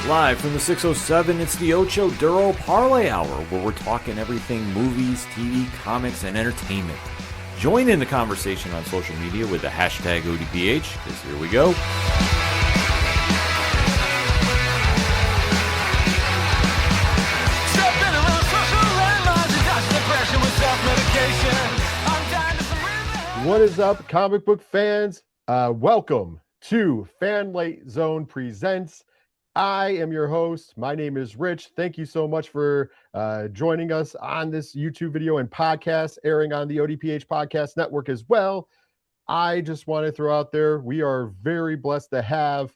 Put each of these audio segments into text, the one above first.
Live from the 607, it's the Ocho Duro Parlay Hour, where we're talking everything movies, TV, comics, and entertainment. Join in the conversation on social media with the hashtag ODPH, because here we go. What is up, comic book fans? Welcome to FANLIGHT ZONE Presents. I am your host. My name is Rich. Thank you so much for joining us on this YouTube video and podcast airing on the ODPH Podcast Network as well. I just want to throw out there, we are very blessed to have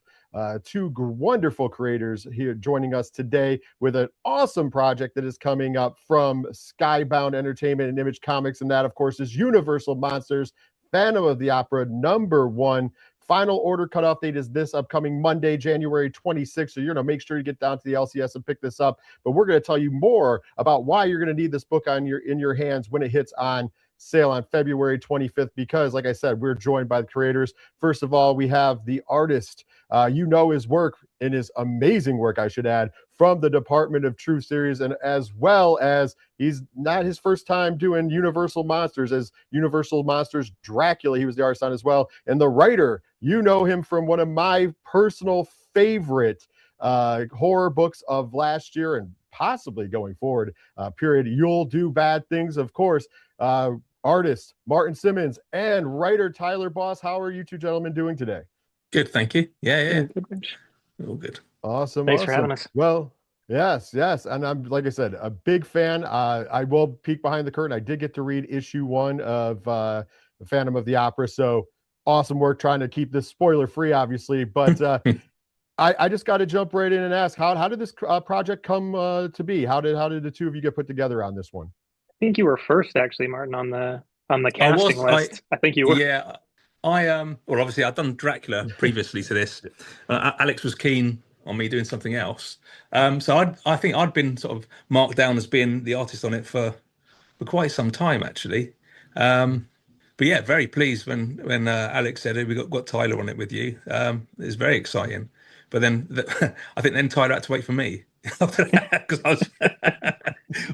two wonderful creators here joining us today with an awesome project that is coming up from Skybound Entertainment and Image Comics, and that, of course, is Universal Monsters, Phantom of the Opera #1. Final order cutoff date is this upcoming Monday, January 26th. So you're going to make sure you get down to the LCS and pick this up. But we're going to tell you more about why you're going to need this book in your hands when it hits on sale on February 25th, because like I said, we're joined by the creators. First of all, we have the artist, you know his work and his amazing work, I should add, from the Department of Truth series, and as well as he's not his first time doing Universal Monsters, as Universal Monsters Dracula, he was the artist on as well. And the writer, you know him from one of my personal favorite horror books of last year and possibly going forward, period. You'll Do Bad Things, of course. Artist Martin Simmonds and writer Tyler Boss. How are you two gentlemen doing today? Good, thank you. Yeah. Good. All good. Awesome. Thanks for having us. Well, yes. And I'm, like I said, a big fan. I will peek behind the curtain. I did get to read issue 1 of the Phantom of the Opera. So awesome work trying to keep this spoiler free, obviously. But I just got to jump right in and ask, how did this project come to be? How did the two of you get put together on this one? I think you were first, actually, Martin, on the casting list. I think you were. Yeah, well, obviously I'd done Dracula previously to this. Alex was keen on me doing something else, so I think I'd been sort of marked down as being the artist on it for quite some time, actually. But yeah, very pleased when Alex said, "Hey, we got Tyler on it with you." It was very exciting. But then I think Tyler had to wait for me because I was.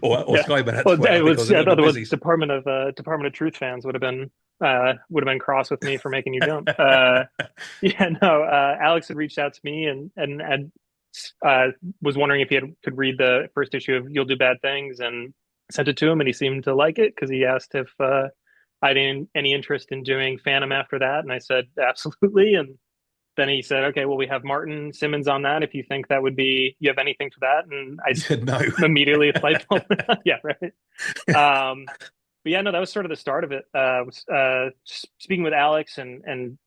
or Skybound had to wait. I thought the Department of Truth fans would have been cross with me for making you jump. Alex had reached out to me and was wondering if he could read the first issue of You'll Do Bad Things, and sent it to him, and he seemed to like it because he asked if I had any interest in doing Phantom after that, and I said absolutely. And then he said, okay, well, we have Martin Simmonds on that. If you think that would be, you have anything for that? And I said no. Immediately, it's like, yeah, right. But yeah, no, that was sort of the start of it. Speaking with Alex and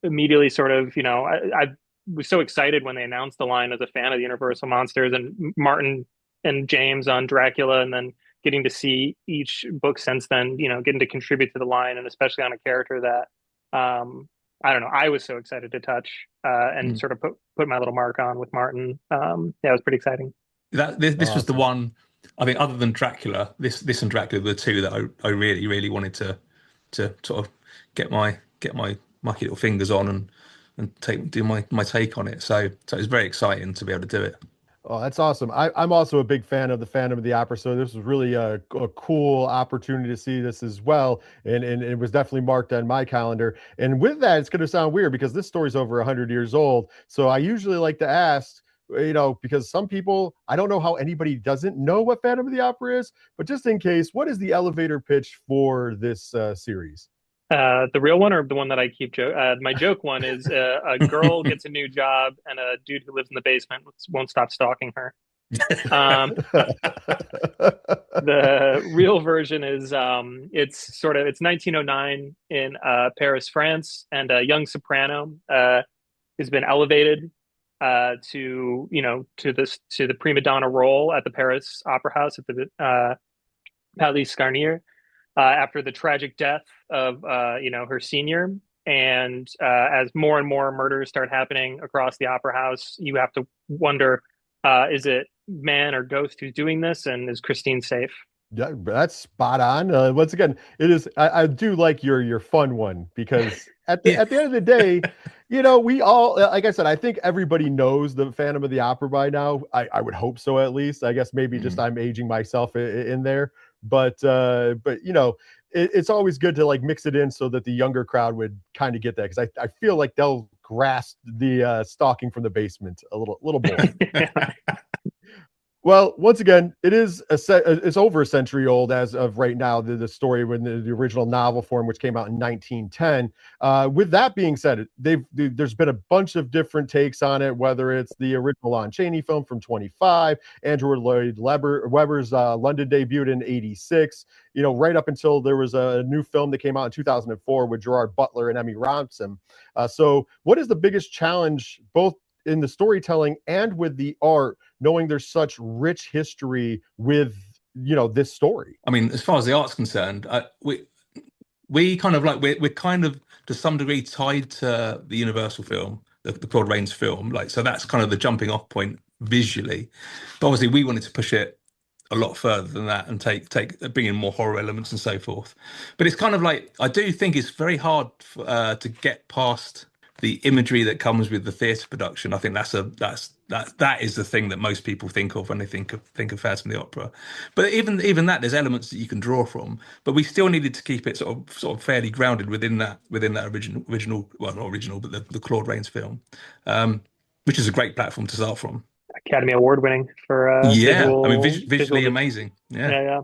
immediately sort of, I was so excited when they announced the line as a fan of the Universal Monsters, and Martin and James on Dracula, and then getting to see each book since then, getting to contribute to the line, and especially on a character that, I don't know, I was so excited to touch and sort of put my little mark on with Martin. Yeah, it was pretty exciting. This awesome. Was the one, I think, other than Dracula, this and Dracula were the two that I really, really wanted to sort of get my mucky little fingers on and do my take on it. So it was very exciting to be able to do it. Oh, that's awesome. I'm also a big fan of the Phantom of the Opera, so this was really a cool opportunity to see this as well, and it was definitely marked on my calendar. And with that, it's going to sound weird because this story's over 100 years old, so I usually like to ask, because some people, I don't know how anybody doesn't know what Phantom of the Opera is, but just in case, what is the elevator pitch for this series? The real one, or the one that I keep my joke one is a girl gets a new job and a dude who lives in the basement won't stop stalking her. The real version is it's 1909 in Paris, France, and a young soprano has been elevated to the prima donna role at the Paris Opera House at the Palais Garnier. After the tragic death of her senior, and as more and more murders start happening across the opera house, you have to wonder, is it man or ghost who's doing this, and is Christine safe? Yeah, that's spot on. Once again, it is. I do like your fun one, because at the end of the day, we all, like I said, I think everybody knows the Phantom of the Opera by now. I would hope so, at least. I guess maybe just I'm aging myself in there, but it's always good to like mix it in so that the younger crowd would kind of get that, because I feel like they'll grasp the stalking from the basement a little more. Well, once again, it's over a century old as of right now, the story when the original novel form, which came out in 1910. With that being said, there's been a bunch of different takes on it, whether it's the original Lon Chaney film from 25, Andrew Lloyd Webber's London debut in 86, right up until there was a new film that came out in 2004 with Gerard Butler and Emmy Rossum. So what is the biggest challenge, both in the storytelling and with the art, knowing there's such rich history with this story? I mean, as far as the art's concerned, we kind of like we're kind of to some degree tied to the Universal film, the Claude Rains film, like, so that's kind of the jumping off point visually. But obviously we wanted to push it a lot further than that and bring in more horror elements and so forth. But it's kind of like, I do think it's very hard to get past the imagery that comes with the theatre production. I think that is the thing that most people think of when they think of Phantom of the Opera. But even that, there's elements that you can draw from. But we still needed to keep it sort of fairly grounded within that original, well, not original, but the Claude Rains film, which is a great platform to start from. Academy Award winning for visual, I mean, visually amazing. Yeah.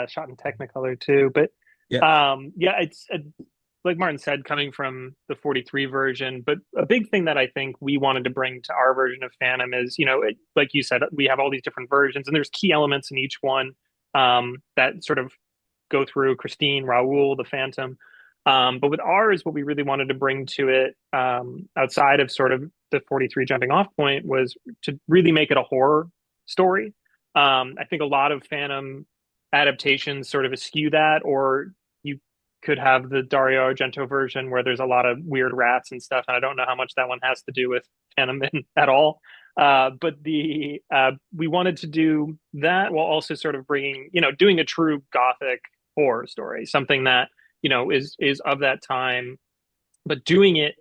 Shot in Technicolor too, but it's like Martin said, coming from the 43 version. But a big thing that I think we wanted to bring to our version of Phantom is, like you said, we have all these different versions, and there's key elements in each one that sort of go through Christine, Raoul, the Phantom. But with ours, what we really wanted to bring to it, outside of sort of the 43 jumping off point, was to really make it a horror story. I think a lot of Phantom adaptations sort of eschew that, or you could have the Dario Argento version where there's a lot of weird rats and stuff, and I don't know how much that one has to do with Phantom at all. But we wanted to do that while also sort of bringing, doing a true Gothic horror story, something that is of that time, but doing it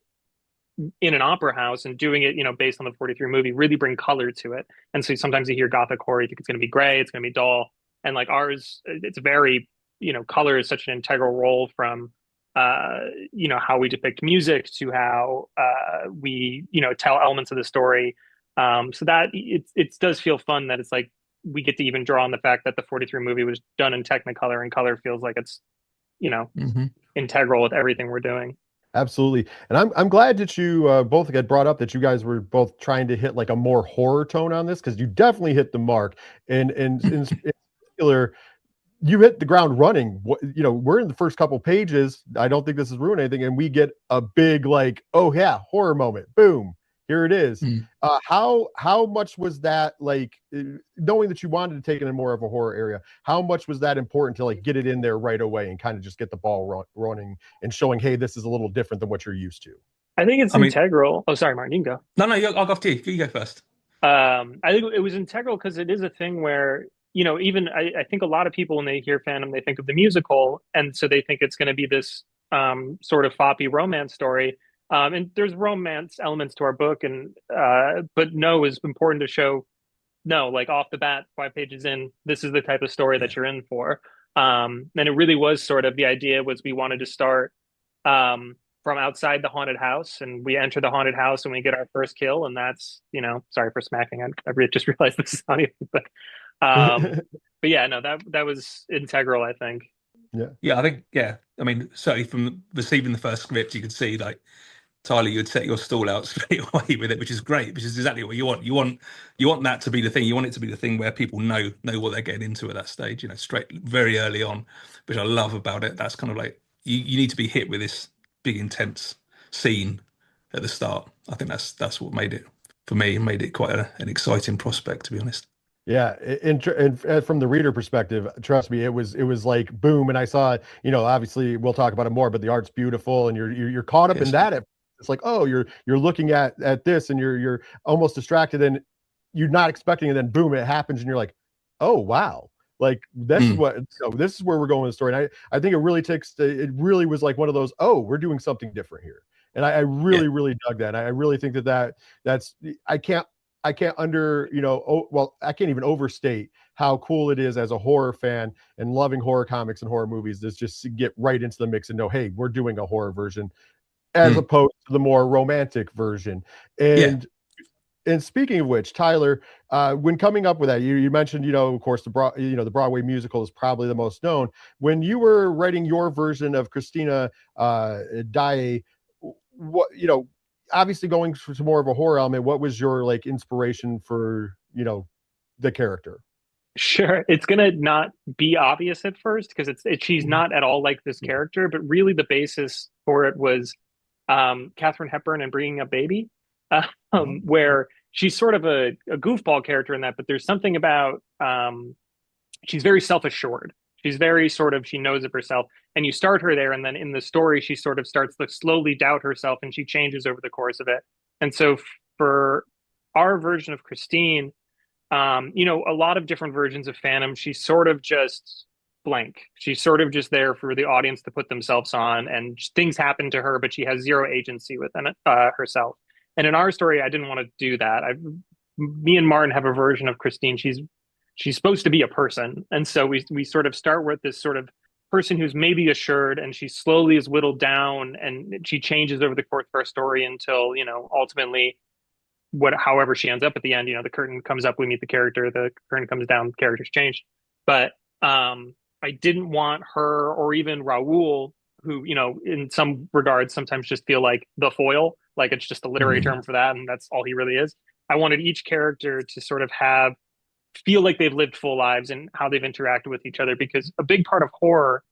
in an opera house and doing it, based on the 43 movie, really bring color to it. And so sometimes you hear Gothic horror, you think it's going to be gray, it's going to be dull, and like ours, it's very, color is such an integral role from, how we depict music to how we, tell elements of the story. So that it does feel fun that it's like we get to even draw on the fact that the 43 movie was done in Technicolor, and color feels like it's, integral with everything we're doing. Absolutely. And I'm glad that you both had brought up that you guys were both trying to hit like a more horror tone on this, because you definitely hit the mark. And in particular, you hit the ground running. We're in the first couple pages. I don't think this has ruined anything. And we get a big, like, oh yeah, horror moment. Boom. Here it is. How much was that, like, knowing that you wanted to take it in more of a horror area, how much was that important to like get it in there right away and kind of just get the ball running and showing, hey, this is a little different than what you're used to? I think it's integral. Oh, sorry, Martin, you can go. No, I'll go to you. You go first. I think it was integral because it is a thing where, even I think a lot of people, when they hear Phantom, they think of the musical, and so they think it's going to be this sort of foppy romance story. And there's romance elements to our book, and but no, is important to show. No, like off the bat, 5 pages in, this is the type of story that you're in for. And it really was sort of, the idea was we wanted to start from outside the haunted house, and we enter the haunted house and we get our first kill, and that's, sorry for smacking. I just realized this is not even, but yeah, no, that was integral, I think. I think, I mean, certainly from receiving the first script, you could see, like, Tyler, you'd set your stall out straight away with it, which is great, which is exactly what you want. You want that to be the thing. You want it to be the thing where people know what they're getting into at that stage, straight very early on, which I love about it. That's kind of like, you need to be hit with this big intense scene at the start. I think that's what made it, for me, made it quite an exciting prospect, to be honest. Yeah, and from the reader perspective, trust me, it was like boom. And I saw, obviously we'll talk about it more, but the art's beautiful, and you're caught up in that. It's like, oh, you're looking at this, and you're almost distracted, and you're not expecting it. And then boom, it happens, and you're like, oh wow, like this is what. This is where we're going with the story. And I think it really was like one of those, oh, we're doing something different here. And I really dug that. I really think that's I can't I can't I can't even overstate how cool it is as a horror fan and loving horror comics and horror movies to just get right into the mix and know, hey, we're doing a horror version as opposed to the more romantic version. And speaking of which, Tyler, when coming up with that, you mentioned, of course, the Broadway musical is probably the most known. When you were writing your version of Christina Daae, what obviously going to more of a horror element, what was your like inspiration for the character? Sure, it's gonna not be obvious at first because she's not at all like this character, but really the basis for it was Katharine Hepburn and Bringing Up Baby, where she's sort of a goofball character in that, but there's something about she's very self-assured. She's very she knows of herself. And you start her there, and then in the story, she sort of starts to slowly doubt herself, and she changes over the course of it. And so for our version of Christine, a lot of different versions of Phantom, she's sort of just blank. She's sort of just there for the audience to put themselves on, and things happen to her, but she has zero agency within herself. And in our story, I didn't want to do that. Me and Martin have a version of Christine. She's supposed to be a person, and so we sort of start with this sort of person who's maybe assured, and she slowly is whittled down, and she changes over the course of our story until ultimately however she ends up at the end. The curtain comes up, we meet the character, the curtain comes down, the character's changed. But I didn't want her, or even Raoul, who in some regards sometimes just feel like the foil, like it's just a literary term for that, and that's all he really is. I wanted each character to sort of feel like they've lived full lives and how they've interacted with each other, because a big part of horror,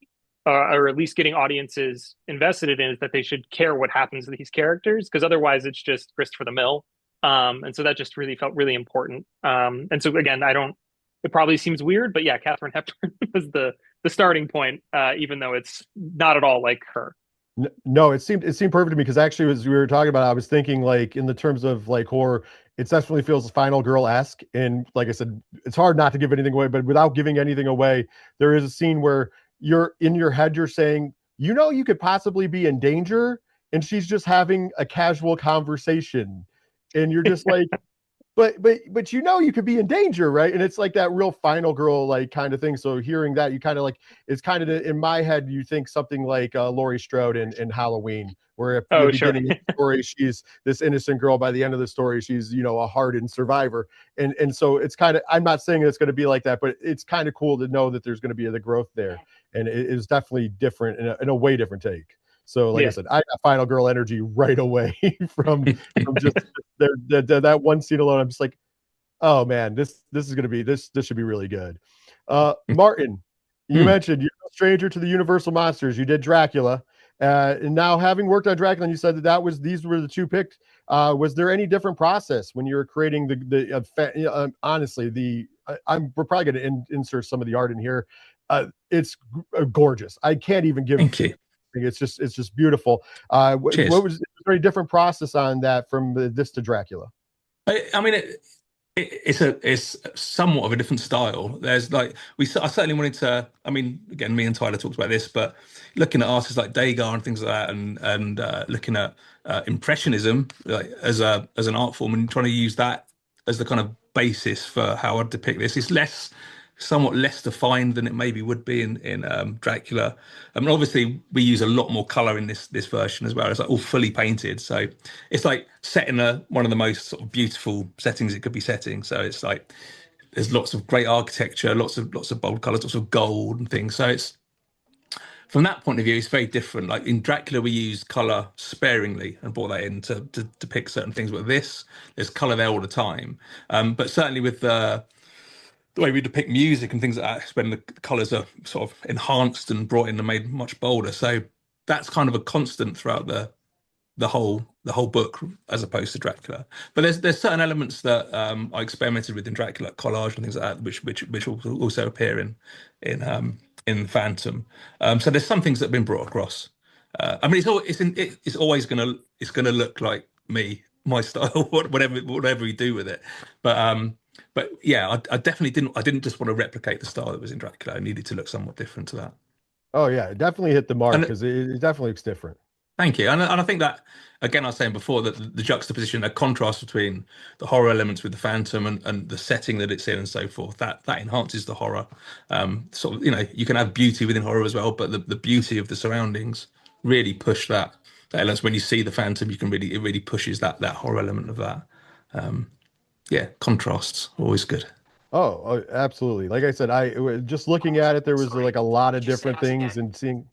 or at least getting audiences invested in, is that they should care what happens to these characters, because otherwise it's just grist for the mill. And so that just really felt really important. And so again, it probably seems weird, but yeah, Katharine Hepburn was the starting point, even though it's not at all like her. No, it seemed perfect to me, because actually, as we were talking about, I was thinking, like, in the terms of like horror, it definitely feels Final Girl-esque. And like I said, it's hard not to give anything away, but without giving anything away, there is a scene where you're in your head, you're saying, you could possibly be in danger, and she's just having a casual conversation, and you're just like, but you could be in danger, right? And it's like that real Final Girl like kind of thing. So hearing that, you kind of like, it's kind of in my head, you think something like Laurie Strode in Halloween, where at the beginning of the story, she's this innocent girl. By the end of the story, she's a hardened survivor. And so it's kind of, I'm not saying it's going to be like that, but it's kind of cool to know that there's going to be the growth there. And it is definitely different in a way different take. So like I said, I got Final Girl energy right away from just that one scene alone. I'm just like, oh man, this is gonna be this should be really good. Martin, you mentioned you're no stranger to the Universal monsters. You did Dracula, and now having worked on Dracula, and you said these were the two picked. Was there any different process when you were creating honestly, we're probably going to insert some of the art in here. It's gorgeous. I can't even give. Thank you. It's just beautiful. What was there a different process on that from this to Dracula? I mean, it's somewhat of a different style. There's like I certainly wanted to. I mean, again, me and Tyler talked about this, but looking at artists like Degas and things like that, and looking at impressionism like as an art form, and trying to use that as the kind of basis for how I'd depict this. It's somewhat less defined than it maybe would be in Dracula. I mean, obviously we use a lot more color in this version as well. It's like all fully painted, so it's like set in one of the most sort of beautiful settings it could be setting. So it's like there's lots of great architecture, lots of bold colors, lots of gold and things. So it's, from that point of view, it's very different. Like in Dracula, we use color sparingly and brought that in to depict certain things. But there's color there all the time. But certainly with the way we depict music and things like that, when the colors are sort of enhanced and brought in and made much bolder. So that's kind of a constant throughout the whole book, as opposed to Dracula. But there's certain elements that I experimented with in Dracula, like collage and things like that, which will also appear in Phantom. So there's some things that have been brought across. I mean, it's always gonna look like my style, whatever we do with it. But yeah, I definitely didn't just want to replicate the style that was in Dracula. I needed to look somewhat different to that. Oh yeah, it definitely hit the mark, because it definitely looks different. Thank you. And I think that, again, I was saying before that the juxtaposition, the contrast between the horror elements with the Phantom and the setting that it's in and so forth, that enhances the horror. Sort of, you can have beauty within horror as well, but the beauty of the surroundings really push that element. When you see the Phantom, it really pushes that horror element of that. Yeah, contrasts, always good. Oh, absolutely. Like I said, just looking at it, there was like a lot of different things and seeing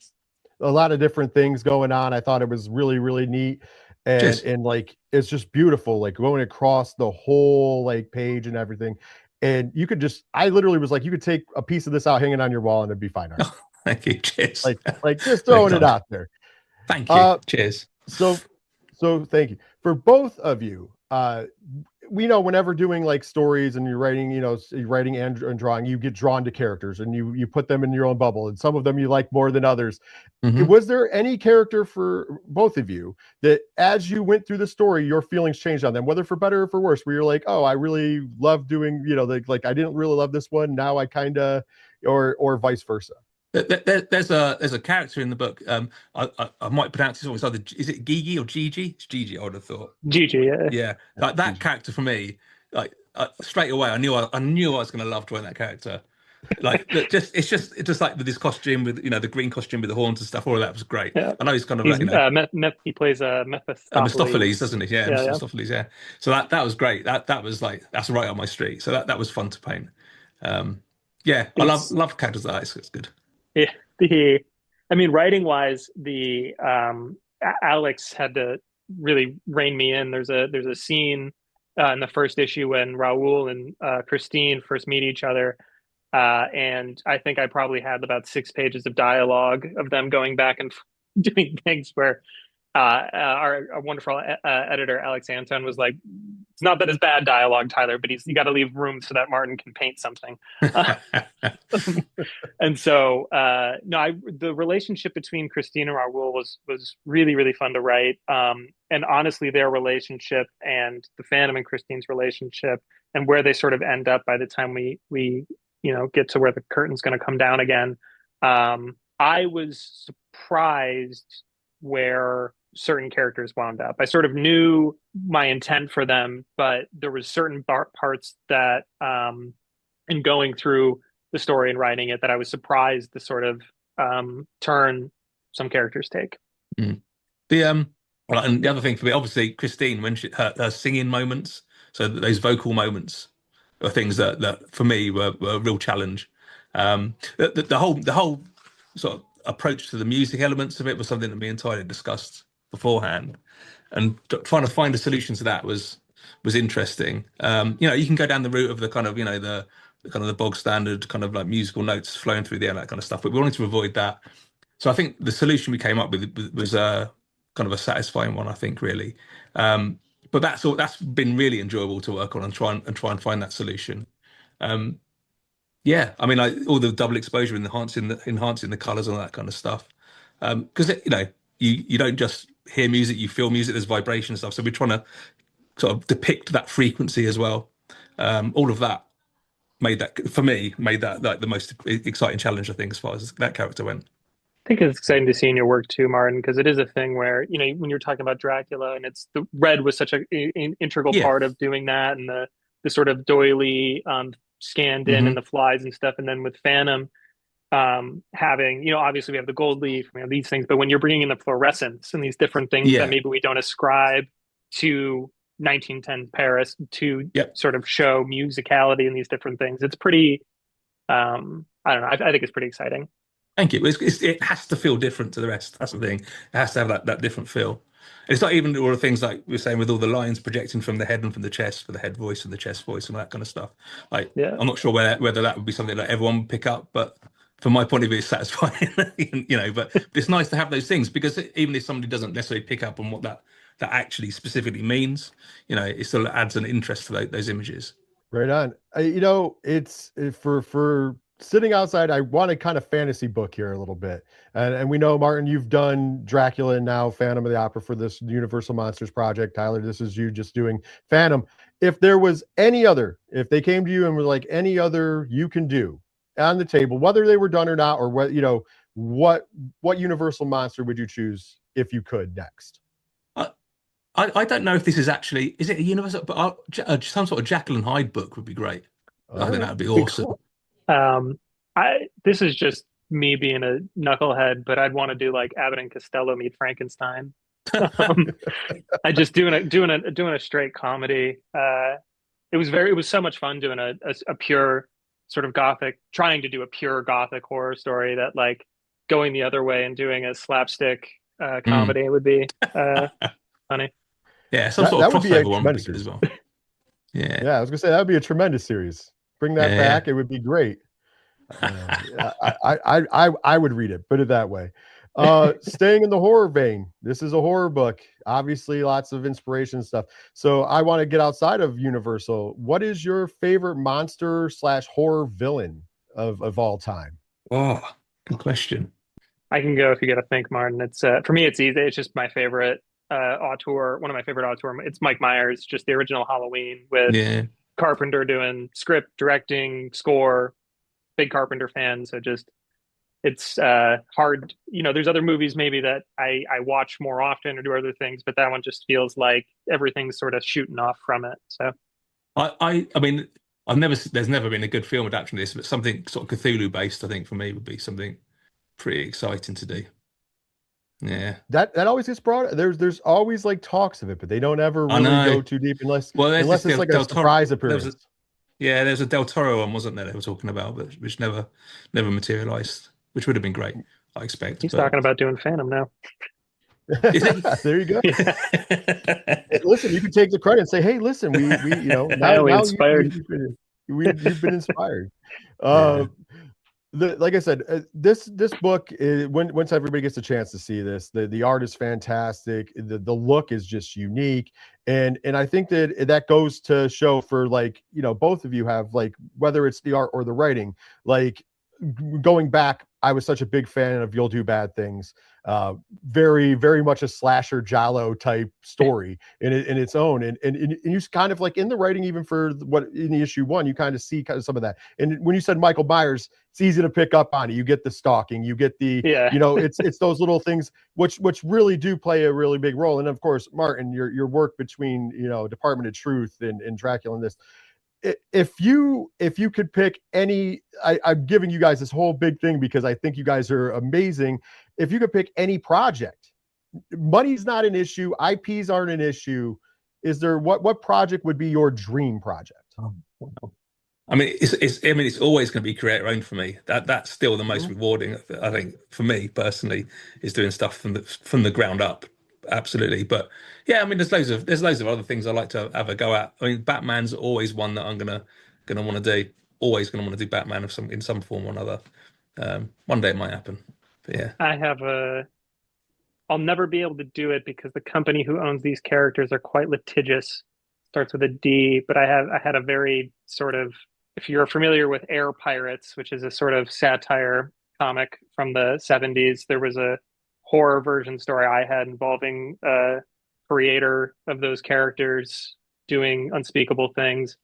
a lot of different things going on. I thought it was really, really neat. And Cheers. like it's just beautiful, like going across the whole like page and everything. And you could I literally was like, you could take a piece of this out hanging on your wall and it'd be fine art. Thank you. Cheers. Like just Very throwing it kind. out there. Thank you. Cheers. So thank you. For both of you, we know whenever doing like stories and you're writing, you're writing and drawing, you get drawn to characters and you put them in your own bubble, and some of them you like more than others. Was there any character for both of you that as you went through the story, your feelings changed on them, whether for better or for worse, where you're like, oh, I really love doing, like I didn't really love this one, now I kind of, or vice versa? There's a character in the book. I might pronounce this wrong. Is it Gigi or Gigi? It's Gigi, I would have thought. Gigi, yeah. Yeah, like that character for me, like straight away, I knew I was going to love drawing that character. Like it's just like with this costume with the green costume with the horns and stuff. All of that was great. Yeah. I know he's kind of he plays Mephistopheles, doesn't he? Yeah, Yeah, Mephistopheles. Yeah. So that was great. That was like that's right on my street. So that was fun to paint. Yeah, I love characters like that. It's good. Yeah, writing wise, Alex had to really rein me in. There's a scene in the first issue when Raoul and Christine first meet each other, and I think I probably had about 6 pages of dialogue of them going back and doing things where our wonderful editor Alex Anton was like, "It's not that it's bad dialogue, Tyler, but you got to leave room so that Martin can paint something." And so, the relationship between Christine and Raoul was really, really fun to write. And honestly, their relationship and the Phantom and Christine's relationship and where they sort of end up by the time we get to where the curtain's going to come down again. I was surprised where certain characters wound up. I sort of knew my intent for them, but there was certain parts that, in going through the story and writing it, that I was surprised the sort of turn some characters take. And the other thing for me, obviously, Christine, when her singing moments, so those vocal moments, are things that for me were a real challenge. The whole sort of approach to the music elements of it was something that me and Tyler discussed beforehand, and trying to find a solution to that was interesting. You can go down the route of the kind of the bog standard kind of like musical notes flowing through the air, that kind of stuff, but we wanted to avoid that. So I think the solution we came up with was kind of a satisfying one, I think, really. But that's been really enjoyable to work on and try and find that solution. Yeah, all the double exposure, enhancing the colors and all that kind of stuff. Because you don't just hear music, you feel music. There's vibration and stuff. So we're trying to sort of depict that frequency as well. All of that made that like the most exciting challenge, I think, as far as that character went. I think it's exciting to see in your work too, Martin, because it is a thing where, when you're talking about Dracula, and it's the red was such an integral part of doing that, and the sort of doily scanned in and the flies and stuff. And then with Phantom, having, obviously we have the gold leaf, these things, but when you're bringing in the fluorescence and these different things that maybe we don't ascribe to 1910 Paris to sort of show musicality in these different things, it's pretty, I don't know, I think it's pretty exciting. Thank you. It has to feel different to the rest. That's the thing. It has to have that different feel. It's not even all the things like we were saying with all the lines projecting from the head and from the chest for the head voice and the chest voice and all that kind of stuff. I'm not sure whether that would be something that everyone would pick up, but from my point of view, it's satisfying. But it's nice to have those things, because even if somebody doesn't necessarily pick up on what that actually specifically means, it still adds an interest to those images. Right on. It's for sitting outside, I want to kind of fantasy book here a little bit. And we know, Martin, you've done Dracula and now Phantom of the Opera for this Universal Monsters project. Tyler, this is you just doing Phantom. If there was if they came to you and were like, any other you can do on the table, whether they were done or not, or what Universal monster would you choose if you could next? I don't know if this is actually, is it a universal, but some sort of Jekyll and Hyde book would be great. I think that would be awesome. This is just me being a knucklehead, but I'd want to do like Abbott and Costello meet Frankenstein. I just doing a straight comedy. It was so much fun doing a pure sort of gothic, trying to do a pure gothic horror story that like going the other way and doing a slapstick comedy would be funny. Yeah, some sort of would be crossover one would be good series as well. Yeah. Yeah, I was gonna say that would be a tremendous series. Bring that back, it would be great. I would read it, put it that way. Staying in the horror vein, this is a horror book, obviously lots of inspiration stuff. So I want to get outside of Universal. What is your favorite monster / horror villain of all time? Oh, good question. I can go if you got to think, Martin. It's for me, it's easy. It's just my favorite auteur, one of my favorite auteur. It's Mike Myers, just the original Halloween with Carpenter doing script, directing, score. Big Carpenter fan, so just it's hard. There's other movies maybe that I watch more often or do other things, but that one just feels like everything's sort of shooting off from it. So I mean, there's never been a good film adaptation of this, but something sort of Cthulhu based, I think for me would be something pretty exciting to do. Yeah, that always gets brought. There's always like talks of it, but they don't ever really go too deep unless it's like a surprise appearance. There's a Del Toro one, wasn't there, they were talking about, but which never materialized, which would have been great, I expect. He's talking about doing Phantom now. There you go. Hey, listen, you can take the credit and say, "Hey, listen, we now inspired. You've been inspired." Like I said, this book is, once everybody gets a chance to see this, the art is fantastic. The look is just unique, and I think that goes to show for both of you have whether it's the art or the writing. Going back, I was such a big fan of You'll Do Bad Things. Very, very much a slasher giallo type story in its own. And you kind of in the writing, even for what in the issue 1, you kind of see some of that. And when you said Michael Myers, it's easy to pick up on it. You get the stalking, you get the, it's those little things which really do play a really big role. And of course, Martin, your work between, Department of Truth and Dracula and this, if you could pick any, I'm giving you guys this whole big thing because I think you guys are amazing. If you could pick any project, money's not an issue, IPs aren't an issue. Is there what project would be your dream project? I mean, it's always going to be creator owned for me. That's still the most rewarding, I think, for me personally, is doing stuff from the ground up. Absolutely. But yeah, I mean, there's loads of other things I like to have a go at. I mean, Batman's always one that I'm gonna want to do. Always gonna want to do Batman in some form or another. One day it might happen. But yeah, I'll never be able to do it because the company who owns these characters are quite litigious. Starts with a D, but I had a very sort of, if you're familiar with Air Pirates, which is a sort of satire comic from the 70s, there was a horror version story I had involving a creator of those characters doing unspeakable things.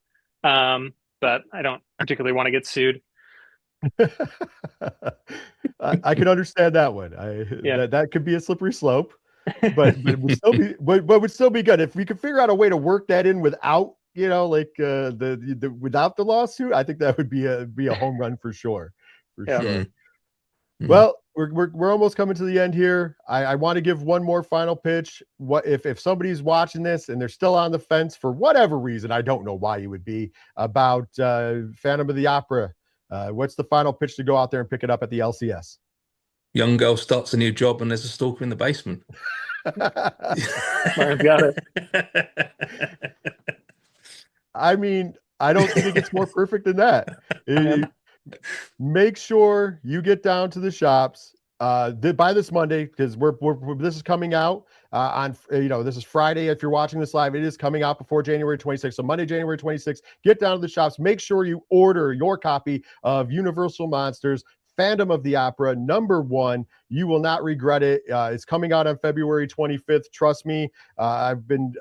But I don't particularly want to get sued. I can understand that one. That could be a slippery slope, but it would still be good if we could figure out a way to work that in without without the lawsuit. I think that would be a home run for sure. Sure. Well, we're almost coming to the end here. I want to give one more final pitch. What if somebody's watching this and they're still on the fence for whatever reason? I don't know why you would be about Phantom of the Opera. What's the final pitch to go out there and pick it up at the LCS? Young girl starts a new job and there's a stalker in the basement. I've got it. I mean, I don't think it gets more perfect than that. Make sure you get down to the shops by this Monday, because this is coming out on this is Friday. If you're watching this live, it is coming out before January 26th. So Monday, January 26th, get down to the shops. Make sure you order your copy of Universal Monsters Phantom of the Opera #1. You will not regret it. It's coming out on February 25th. Trust me. I've been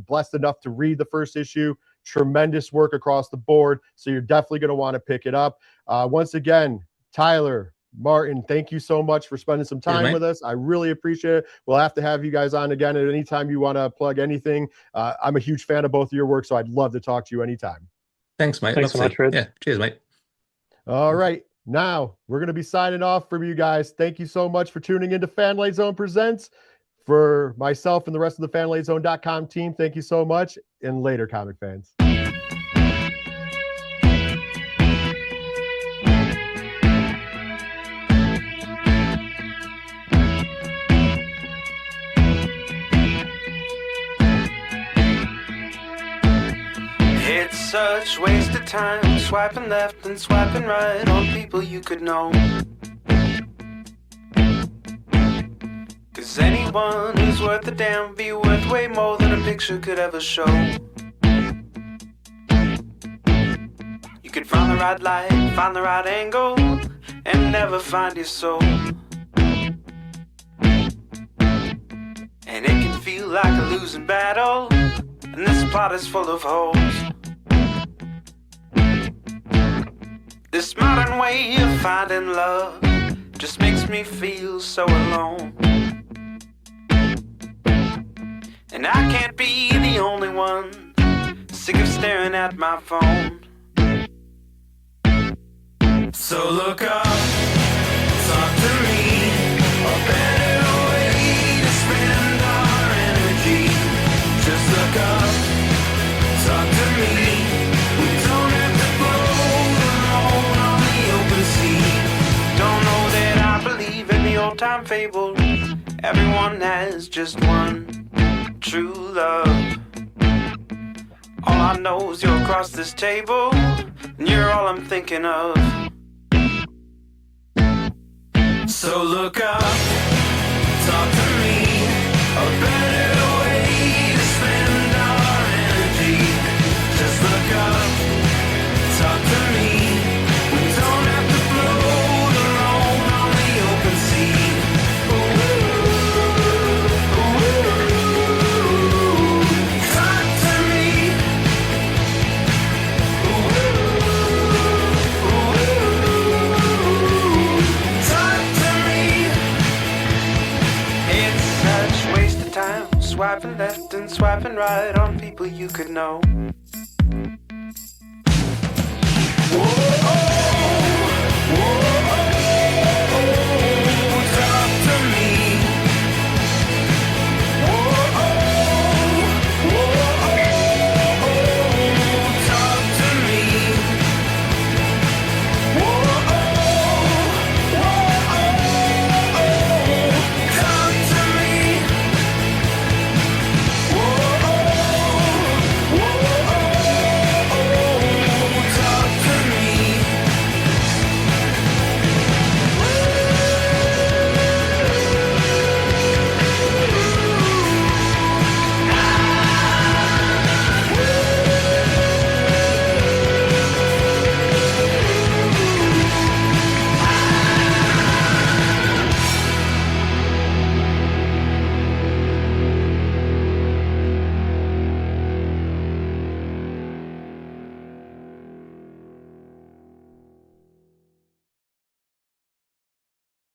blessed enough to read the first issue. Tremendous work across the board. So you're definitely going to want to pick it up. Once again, Tyler, Martin, thank you so much for spending some time with us. I really appreciate it. We'll have to have you guys on again at any time you want to plug anything. I'm a huge fan of both of your work, so I'd love to talk to you anytime. Thanks, mate. Thanks so much, Rich. Yeah, cheers, mate. All right. Now we're going to be signing off from you guys. Thank you so much for tuning into FANLIGHT ZONE Presents. For myself and the rest of the FANLIGHTZone.com team, thank you so much, and later, comic fans. It's such waste of time, swiping left and swiping right on people you could know. Cause anyone who's worth a damn be worth way more than a picture could ever show. You could find the right light, find the right angle, and never find your soul. And it can feel like a losing battle, and this plot is full of holes. This modern way of finding love just makes me feel so alone. And I can't be the only one sick of staring at my phone. So look up, talk to me, a better way to spend our energy. Just look up, talk to me. We don't have to float alone on the open sea. Don't know that I believe in the old time fable. Everyone has just one true love. All I know is you're across this table, and you're all I'm thinking of. So look up, talk to me, a better way to spend our energy. Just look up, talk to me. We don't have to float alone on the open sea. Talk to me. Talk to me. It's such waste of time, swiping left and swiping right on people you could know.